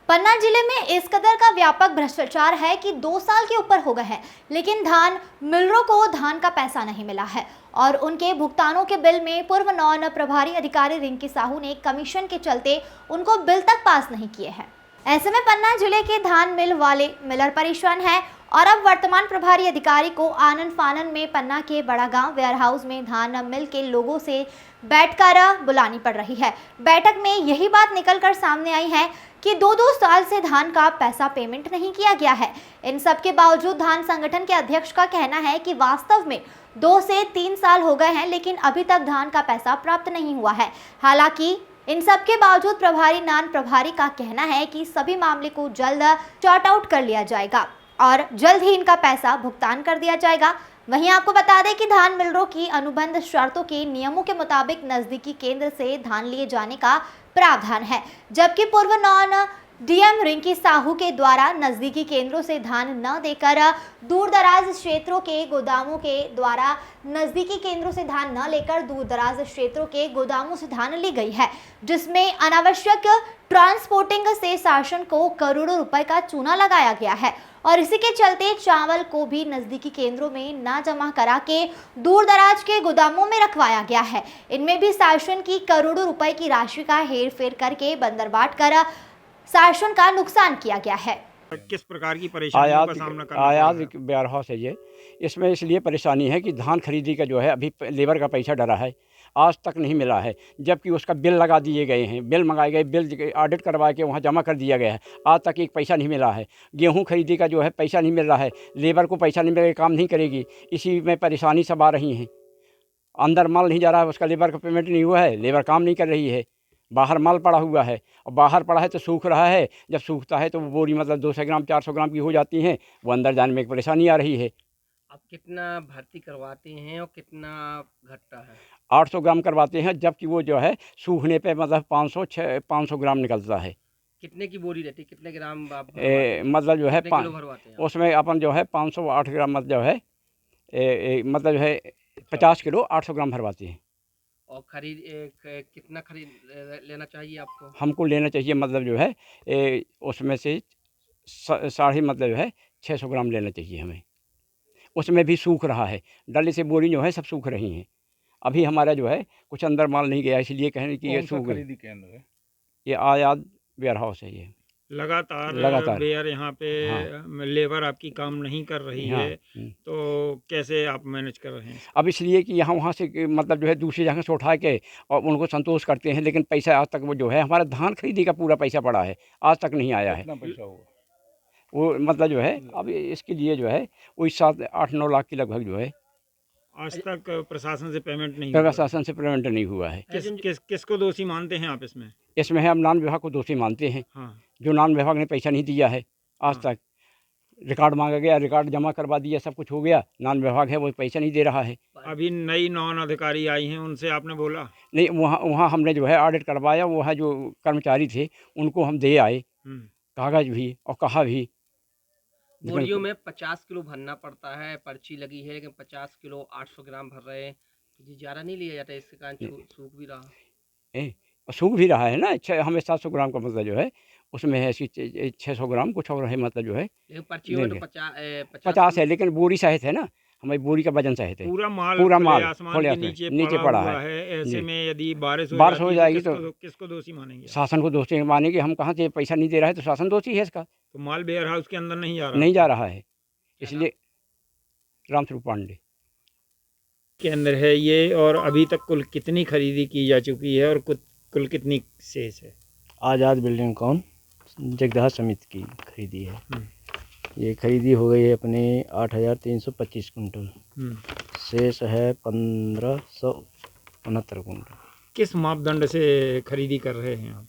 पन्ना जिले में इस कदर का व्यापक भ्रष्टाचार है कि 2 साल के ऊपर हो गए हैं, लेकिन धान मिलरों को धान का पैसा नहीं मिला है और उनके भुगतानों के बिल में पूर्व नॉन प्रभारी अधिकारी रिंकी साहू ने कमीशन के चलते उनको बिल तक पास नहीं किए हैं। ऐसे में पन्ना जिले के धान मिल वाले मिलर परेशान हैं और अब वर्तमान प्रभारी अधिकारी को आनन फानन में पन्ना के बड़ा गांव वेयरहाउस में धान मिल के लोगों से बैठकर बुलानी पड़ रही है। बैठक में यही बात निकलकर सामने आई है कि 2-2 साल से धान का पैसा पेमेंट नहीं किया गया है। इन सब के बावजूद धान संगठन के अध्यक्ष का कहना है कि वास्तव में 2 से 3 साल हो गए हैं, लेकिन अभी तक धान का पैसा प्राप्त नहीं हुआ है। हालांकि इन सब के बावजूद प्रभारी नान प्रभारी का कहना है कि सभी मामले को जल्द सॉर्ट आउट कर लिया जाएगा और जल्द ही इनका पैसा भुगतान कर दिया जाएगा। वहीं आपको बता दें कि धान मिलरों की अनुबंध शर्तों के नियमों के मुताबिक नजदीकी केंद्र से धान लिए जाने का प्रावधान है, जबकि पूर्व नॉन डीएम रिंकी साहू के द्वारा नजदीकी केंद्रों से धान न देकर दूर दराज क्षेत्रों के गोदामों के द्वारा नजदीकी केंद्रों से धान न लेकर दूर दराज क्षेत्रों के गोदामों से धान ली गई है, जिसमें अनावश्यक ट्रांसपोर्टिंग से शासन को करोड़ों रुपए का चूना लगाया गया है और इसी के चलते चावल को भी नजदीकी केंद्रों में ना जमा करा के दूर दराज के गोदामों में रखवाया गया है। इनमें भी शासन की करोड़ों रुपए की राशि का हेर फेर करके बंदरबाट कर शासन का नुकसान किया गया है। किस प्रकार की परेशानियों का सामना करना पड़ रहा है? वेयर हाउस है ये। इसमें इसलिए परेशानी है कि धान खरीदी का जो है अभी लेबर का पैसा डरा है, आज तक नहीं मिला है, जबकि उसका बिल लगा दिए गए हैं, बिल मंगाए गए, बिल ऑडिट करवा के वहाँ जमा कर दिया गया है, आज तक एक पैसा नहीं मिला है। गेहूँ खरीदी का जो है पैसा नहीं मिल रहा है, लेबर को पैसा नहीं मिलेगा, काम नहीं करेगी, इसी में परेशानी सब आ रही हैं। अंदर माल नहीं जा रहा है, उसका लेबर का पेमेंट नहीं हुआ है, लेबर काम नहीं कर रही है, बाहर माल पड़ा हुआ है और बाहर पड़ा है तो सूख रहा है, जब सूखता है तो वो बोरी मतलब 200 ग्राम 400 ग्राम की हो जाती हैं, वो अंदर जाने में एक परेशानी आ रही है। आप कितना भर्ती करवाते हैं और कितना घटता है? 800 ग्राम करवाते हैं, जबकि वो जो है सूखने पे मतलब 500 ग्राम निकलता है। कितने की बोरी रहती है, कितने ग्राम आप मतलब जो है कितने किलो भरवाते हैं? उसमें अपन जो है 508 ग्राम मतलब जो है मतलब जो है 50 किलो 800 ग्राम भरवाते हैं। और कितना खरीद लेना चाहिए आपको? हमको लेना चाहिए मतलब जो है उसमें से साढ़े मतलब जो है 600 ग्राम लेना चाहिए हमें। उसमें भी सूख रहा है, डले से बोरी जो है सब सूख रही हैं। अभी हमारा जो है कुछ अंदर माल नहीं गया, इसलिए कहने कि ये सूख खरीदी केंद्र है? ये आयात वेयर हाउस है ये। लगातार वेयर यहाँ पे हाँ। लेबर आपकी काम नहीं कर रही हाँ। है, तो कैसे आप मैनेज कर रहे हैं? अब इसलिए कि यहाँ वहाँ से मतलब जो है दूसरी जगह से उठा के और उनको संतोष करते हैं, लेकिन पैसा आज तक वो जो है हमारा धान खरीदी का पूरा पैसा पड़ा है, आज तक नहीं आया है। कितना पैसा हुआ? वो मतलब जो है अब इसके लिए जो है वही 7-8-9 लाख के लगभग जो है आज तक प्रशासन से पेमेंट नहीं हुआ? प्रशासन से पेमेंट नहीं हुआ है। किसको दोषी मानते हैं आप इसमें? इसमें है हम नान विभाग को दोषी मानते हैं। हाँ। जो नान विभाग ने पैसा नहीं दिया है आज तक, रिकॉर्ड मांगा गया, रिकॉर्ड जमा करवा दिया, सब कुछ हो गया, नान विभाग है वो पैसा नहीं दे रहा है। अभी नई नॉन अधिकारी आई हैं, उनसे आपने बोला? नहीं, वहाँ हमने जो है ऑडिट करवाया, वो है जो कर्मचारी थे उनको हम दे आए कागज़ भी और कहा भी। बोरियों में 50 किलो भरना पड़ता है, पर्ची लगी है, लेकिन 50 किलो 800 ग्राम भर रहे हैं, जी ज़्यादा नहीं लिया जाता, इसके कारण सूख भी रहा। सूख भी रहा है ना। हमें 700 ग्राम का मतलब जो है उसमें है 600 ग्राम कुछ और है, मतलब जो है लेकिन पर्ची में तो 50 है, लेकिन बोरी सहित है ना, हमारी बोरी का वजन सहित है। पूरा माल आसमान खुले के नीचे पड़ा है। ऐसे में यदि बारिश हो जाएगी तो किसको दोषी मानेंगे? शासन को दोषी मानेंगे। हम कहाँ से, पैसा नहीं दे रहा है तो शासन दोषी है इसका। तो माल वेयर हाउस के अंदर नहीं जा रहा है, इसलिए रामस्वरूप पांडे के अंदर है ये। और अभी तक कुल कितनी खरीदी की जा चुकी है और कुल कितनी शेष है? आज़ाद बिल्डिंग कौन जगदहा समिति की खरीदी है। ये खरीदी हो गई है अपने 8,325 कुंटल, शेष है 1,569 कुंटल। किस मापदंड से खरीदी कर रहे हैं आप?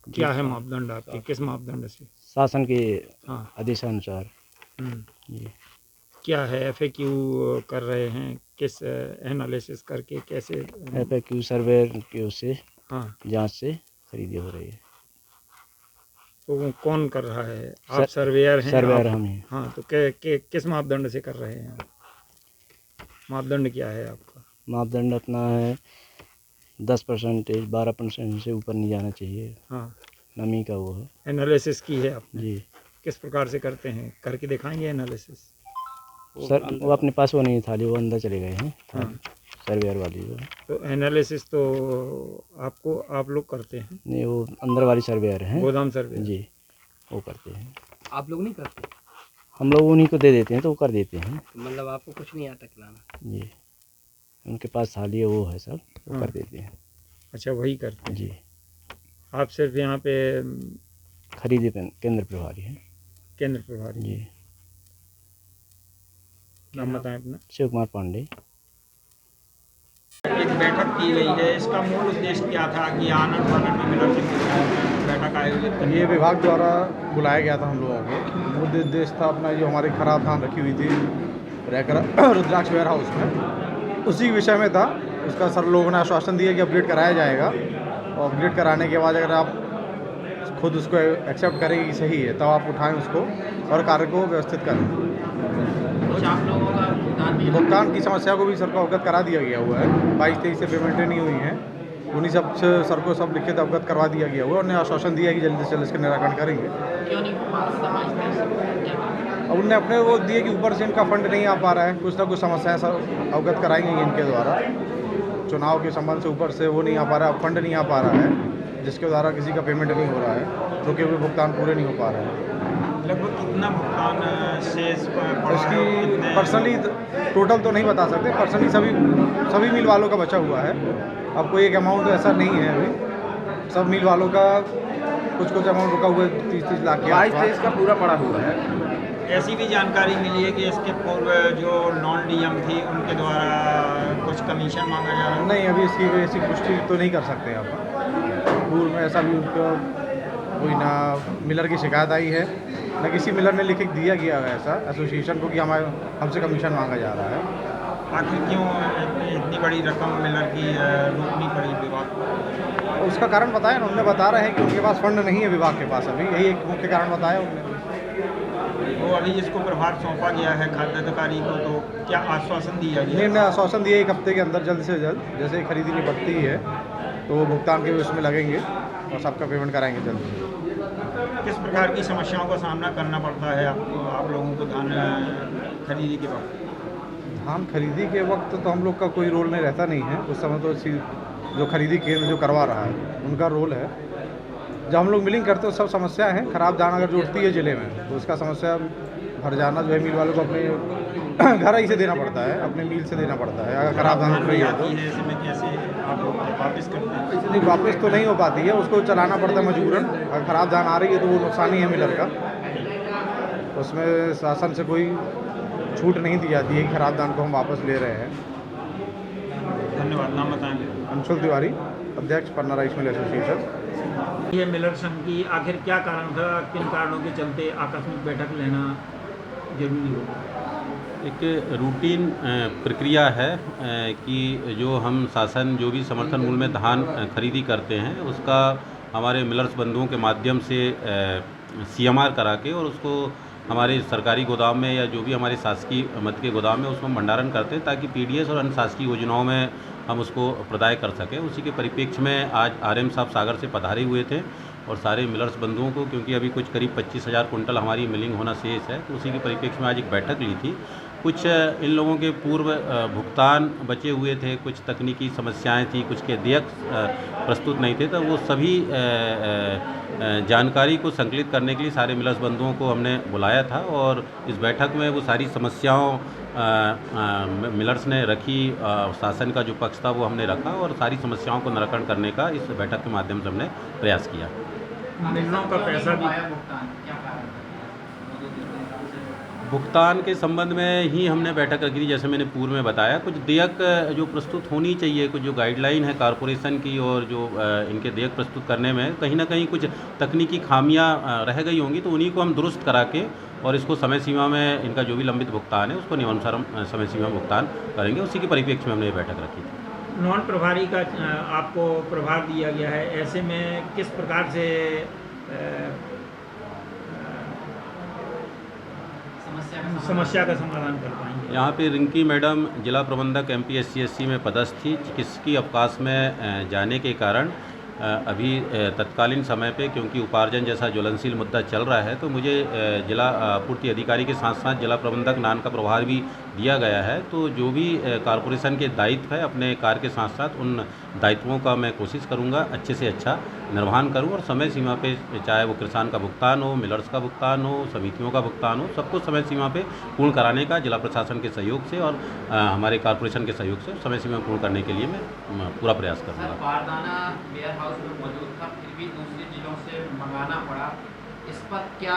क्या है मापदंड आपके, किस मापदंड से? शासन के आदेशानुसार। क्या है? FAQ कर रहे हैं, किस एनालिसिस करके, कैसे? FAQ सर्वे के उससे जांच से खरीदी हो रही है। तो कौन कर रहा है? आप सर्वेयर हैं? सर्वेयर हम हैं। हाँ, तो किस मापदंड से कर रहे हैं आप? मापदंड क्या है आपका? मापदंड अपना है 10% 12% से ऊपर नहीं जाना चाहिए, हाँ, नमी का वो है। एनालिसिस की है आपने? जी किस प्रकार से करते हैं, करके दिखाएंगे एनालिसिस? सर, वो अपने पास वो नहीं था, वो अंदर चले गए हैं, हाँ, सर्वेयर वाली वो तो एनालिसिस तो आप लोग करते हैं, नहीं, वो अंदर वाली सर्वेयर हैं गोदाम सर्वे? जी, वो करते हैं। आप लोग नहीं करते? हम लोग उन्हीं को दे देते हैं तो वो कर देते हैं तो मतलब आपको कुछ नहीं आता खिलाना? जी, उनके पास थाली वो है सब, वो हाँ। कर देते हैं अच्छा, वही करते हैं। जी। आप सिर्फ यहाँ पे खरीदी केंद्र प्रभारी हैं केंद्र प्रभारी? जी। नाम बताएं अपना। शिव कुमार पांडे। एक बैठक की गई है, इसका मूल उद्देश्य क्या था कि आनंद फानन में मिलर की बैठक आयोजित करनी? ये विभाग द्वारा बुलाया गया था हम लोगों को। मुख्य उद्देश्य था अपना जो हमारी खराब धान रखी हुई थी रहकर रुद्राक्ष वेयर हाउस में, उसी विषय में था। उसका सर लोगों ने आश्वासन दिया कि अपडेट कराया जाएगा, और अपडेट कराने के बाद अगर आप खुद उसको एक्सेप्ट करेंगे कि सही है, तब आप उठाएं उसको और कार्य को व्यवस्थित करें। आप लोगों का भुगतान की समस्या को भी सर को अवगत करा दिया गया हुआ है। 22-23 से पेमेंटें नहीं हुई हैं, उन्हीं सब से सर को सब लिखित अवगत करवा दिया गया हुआ है। उन्होंने आश्वासन दिया कि जल्दी से जल्द इसका निराकरण करेंगे। क्यों नहीं हो पा रहा था? अब उनने अपने वो दिए कि ऊपर से इनका फंड नहीं आ पा रहा है, कुछ ना कुछ समस्याएं सर अवगत कराएंगे इनके द्वारा। चुनाव के संबंध से ऊपर से वो नहीं आ पा रहा है, फंड नहीं आ पा रहा है, जिसके द्वारा किसी का पेमेंट नहीं हो रहा है, रुके हुए भुगतान पूरे नहीं हो पा रहे हैं। लगभग कितना भुगतान शेष पड़ा इसकी है? पर्सनली टोटल तो नहीं बता सकते, पर्सनली सभी मिल वालों का बचा हुआ है। अब कोई एक अमाउंट ऐसा नहीं है अभी, सब मिल वालों का कुछ अमाउंट रुका हुआ है, 30-30 लाख के 22-23 का पूरा पड़ा हुआ है। ऐसी भी जानकारी मिली है कि इसके पूर्व जो नॉन डीएम थी उनके द्वारा कुछ कमीशन मांगा जा रहा है? नहीं, अभी इसकी ऐसी पुष्टि तो नहीं कर सकते आप। पूर्व में ऐसा भी उनको कोई ना मिलर की शिकायत आई है, न किसी मिलर ने लिखित दिया गया है ऐसा एसोसिएशन को कि हमसे कमीशन मांगा जा रहा है। आखिर क्यों इतनी बड़ी रकम मिलर की रोकनी पड़ी विभाग को? उसका कारण बताया ना, उन्होंने बता रहे हैं कि उनके पास फंड नहीं है विभाग के पास अभी, यही एक मुख्य कारण बताया उन्होंने। वो अभी जिसको प्रभार सौंपा गया है खाद्य अधिकारी को, तो क्या आश्वासन दिया गया? उन्होंने आश्वासन दिया 1 हफ्ते के अंदर जल्द से जल्द, जैसे खरीदी निपटती है तो वो भुगतान के उसमें लगेंगे और सबका पेमेंट कराएंगे जल्द से जल्द। किस प्रकार की समस्याओं का सामना करना पड़ता है आप लोगों को धान खरीदी के वक्त? धान खरीदी के वक्त तो हम लोग का कोई रोल नहीं रहता नहीं है, उस समय तो जो खरीदी केंद्र जो करवा रहा है उनका रोल है। जब हम लोग मिलिंग करते हैं सब समस्या है, ख़राब धान अगर जुड़ती है ज़िले में तो उसका समस्या भर जाना जो है मिल वालों को अपने घर ही से देना पड़ता है, अपने मिल से देना पड़ता है। अगर ख़राब धान रही है तो इसमें कैसे आप लोग वापस करते हैं? इसलिए वापस तो नहीं हो पाती है, उसको चलाना पड़ता है मजबूरन। अगर ख़राब धान आ रही है तो वो नुकसान ही है मिलर का, उसमें शासन से कोई छूट नहीं दी जाती है कि खराब धान को हम वापस ले रहे हैं। धन्यवाद। नाम बताएंगे? अंशुल तिवारी, अध्यक्ष पन्ना राइस मिल एसोसिएशन। ये मिलर संघ की आखिर क्या कारण था, किन कारणों के चलते आकस्मिक बैठक लेना जरूरी हो? एक रूटीन प्रक्रिया है कि जो हम शासन जो भी समर्थन मूल्य में धान खरीदी करते हैं उसका हमारे मिलर्स बंधुओं के माध्यम से CMR करा के और उसको हमारे सरकारी गोदाम में या जो भी हमारे शासकीय मद के गोदाम में उसको भंडारण करते हैं ताकि PDS और अन्य शासकीय योजनाओं में हम उसको प्रदाय कर सकें। उसी के परिप्रेक्ष्य में आज RM साहब सागर से पधारे हुए थे और सारे मिलर्स बंधुओं को, क्योंकि अभी कुछ करीब 25,000 कुंटल हमारी मिलिंग होना शेष है, तो उसी के परिप्रेक्ष्य में आज एक बैठक ली थी। कुछ इन लोगों के पूर्व भुगतान बचे हुए थे, कुछ तकनीकी समस्याएं थी, कुछ के देयक प्रस्तुत नहीं थे, तो वो सभी जानकारी को संकलित करने के लिए सारे मिलर्स बंधुओं को हमने बुलाया था और इस बैठक में वो सारी समस्याओं मिलर्स ने रखी, शासन का जो पक्ष था वो हमने रखा और सारी समस्याओं को निराकरण करने का इस बैठक के माध्यम से हमने प्रयास किया। मिलरों का पैसा भी भुगतान के संबंध में ही हमने बैठक रखी थी, जैसे मैंने पूर्व में बताया। कुछ देयक जो प्रस्तुत होनी चाहिए, कुछ जो गाइडलाइन है कॉरपोरेशन की और जो इनके देयक प्रस्तुत करने में कहीं ना कहीं कुछ तकनीकी खामियां रह गई होंगी, तो उन्हीं को हम दुरुस्त करा के और इसको समय सीमा में इनका जो भी लंबित भुगतान है उसको नियमानुसार हम समय सीमा में भुगतान करेंगे। उसी के परिप्रेक्ष्य में हमने ये बैठक रखी थी। नॉन प्रभारी का आपको प्रभार दिया गया है, ऐसे में किस प्रकार से समस्या का समाधान कर पाएंगे? यहाँ पे रिंकी मैडम जिला प्रबंधक MPSCSC में पदस्थ थी, चिकित्सकीय अवकाश में जाने के कारण अभी तत्कालीन समय पे, क्योंकि उपार्जन जैसा ज्वलनशील मुद्दा चल रहा है, तो मुझे जिला आपूर्ति अधिकारी के साथ साथ जिला प्रबंधक नान का प्रभार भी दिया गया है। तो जो भी कॉरपोरेशन के दायित्व है, अपने कार्य के साथ साथ उन दायित्वों का मैं कोशिश करूँगा अच्छे से अच्छा निर्वहन करूँ, और समय सीमा पे, चाहे वो किसान का भुगतान हो, मिलर्स का भुगतान हो, समितियों का भुगतान हो, सबको समय सीमा पे पूर्ण कराने का जिला प्रशासन के सहयोग से और हमारे कॉरपोरेशन के सहयोग से समय सीमा पूर्ण करने के लिए मैं पूरा प्रयास करूँगा। बारदाना वेयर हाउस में मौजूद था, फिर भी दूसरे जिलों से मंगाना पड़ा, इस पर क्या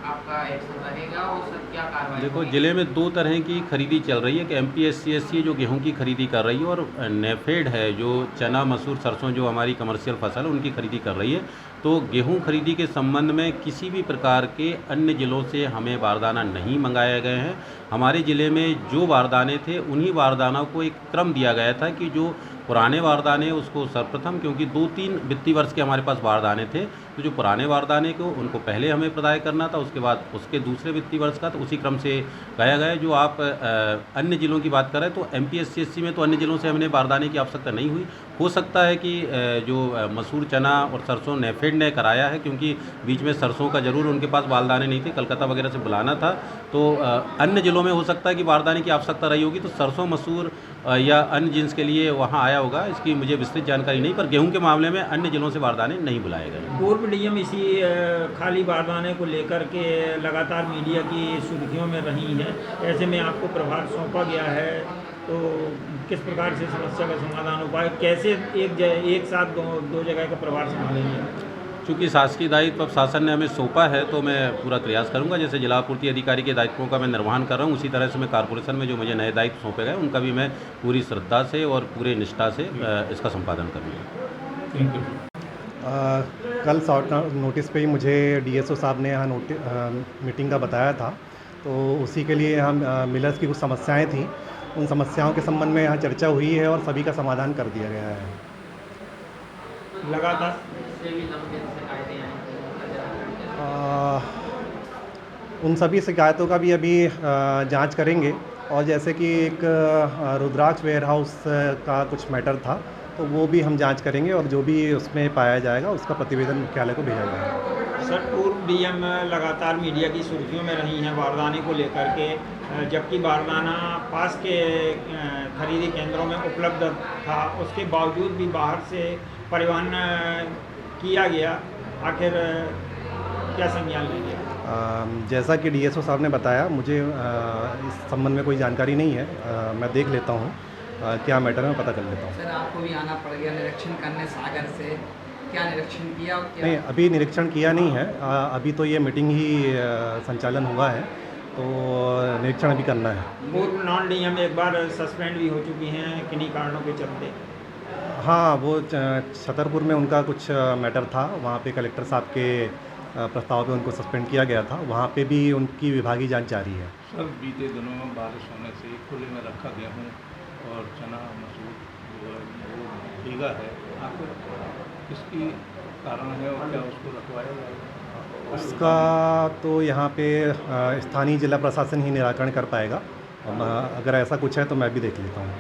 आपका एक्शन रहेगा और सर क्या कार्रवाई? देखो, जिले में दो तरह की खरीदी चल रही है कि MPSCSC जो गेहूं की खरीदी कर रही है, और नेफेड है जो चना, मसूर, सरसों जो हमारी कमर्शियल फसल है उनकी खरीदी कर रही है। तो गेहूं खरीदी के संबंध में किसी भी प्रकार के अन्य ज़िलों से हमें बारदाना नहीं मंगाए गए हैं। हमारे ज़िले में जो बारदाने थे उन्हीं बारदानों को एक क्रम दिया गया था कि जो पुराने बारदाने उसको सर्वप्रथम, क्योंकि 2-3 वित्तीय वर्ष के हमारे पास बारदाने थे, तो जो पुराने बारदाने को उनको पहले हमें प्रदाय करना था, उसके बाद उसके दूसरे वित्तीय वर्ष का, तो उसी क्रम से गया गया। जो आप अन्य ज़िलों की बात करें तो MPSCSC में तो अन्य ज़िलों से हमने बारदाने की आवश्यकता नहीं हुई। हो सकता है कि जो मसूर, चना और सरसों नेफेड ने कराया है, क्योंकि बीच में सरसों का ज़रूर उनके पास बारदाने नहीं थे, कलकत्ता वगैरह से बुलाना था, तो अन्य ज़िलों में हो सकता है कि बारदाने की आवश्यकता रही होगी, तो सरसों, मसूर या अन्य जिन्स के लिए वहाँ आया होगा। इसकी मुझे विस्तृत जानकारी नहीं, पर गेहूं के मामले में अन्य जिलों से बारदाने नहीं बुलाए गए। पूर्व डीएम इसी खाली बारदाने को लेकर के लगातार मीडिया की सुर्खियों में रही हैं, ऐसे में आपको प्रभार सौंपा गया है, तो किस प्रकार से समस्या का समाधान हो पाए? कैसे एक साथ दो जगह का प्रभार संभालेंगे? चूँकि शासकीय दायित्व अब शासन ने हमें सौंपा है, तो मैं पूरा प्रयास करूंगा। जैसे जिला आपूर्ति अधिकारी के दायित्वों का मैं निर्वहन कर रहा हूं, उसी तरह से मैं कॉरपोरेशन में जो मुझे नए दायित्व सौंपे गए उनका भी मैं पूरी श्रद्धा से और पूरे निष्ठा से इसका संपादन करूँगा। कल शॉर्ट नोटिस पे ही मुझे DSO साहब ने यहाँ मीटिंग का बताया था, तो उसी के लिए यहाँ मिलर्स की कुछ समस्याएं थी, उन समस्याओं के संबंध में यहाँ चर्चा हुई है और सभी का समाधान कर दिया गया है। लगातार उन सभी शिकायतों का भी अभी जांच करेंगे, और जैसे कि एक रुद्राक्ष वेयर हाउस का कुछ मैटर था, तो वो भी हम जांच करेंगे और जो भी उसमें पाया जाएगा उसका प्रतिवेदन मुख्यालय को भेजा जाएगा। सर, पूर्व डीएम लगातार मीडिया की सुर्खियों में रही हैं बारदाने को लेकर के, जबकि बारदाना पास के खरीदी केंद्रों में उपलब्ध था, उसके बावजूद भी बाहर से परिवहन किया गया, आखिर क्या संज्ञान लेंगे? जैसा कि DSO साहब ने बताया, मुझे इस संबंध में कोई जानकारी नहीं है, मैं देख लेता हूँ क्या मैटर है, मैं पता कर लेता हूँ। सर, आपको भी आना पड़ गया निरीक्षण करने सागर से, क्या निरीक्षण किया? क्या नहीं, अभी निरीक्षण किया नहीं है, अभी तो ये मीटिंग ही संचालन हुआ है, तो निरीक्षण अभी करना है। पूर्व नॉन डीएम एक बार सस्पेंड भी हो चुकी हैं किन्हीं कारणों के चलते। हाँ, वो छतरपुर में उनका कुछ मैटर था, वहाँ पे कलेक्टर साहब के प्रस्ताव पे उनको सस्पेंड किया गया था, वहाँ पे भी उनकी विभागीय जांच जारी है। सर, बीते दिनों में बारिश होने से खुले में रखा गेहूँ और चना, मसूर जो है वो भीगा है, आखिर किसकी कारण है और क्या उसको रखवाया जाएगा? उसका तो यहाँ पे स्थानीय जिला प्रशासन ही निराकरण कर पाएगा, अगर ऐसा कुछ है तो मैं भी देख लेता हूँ।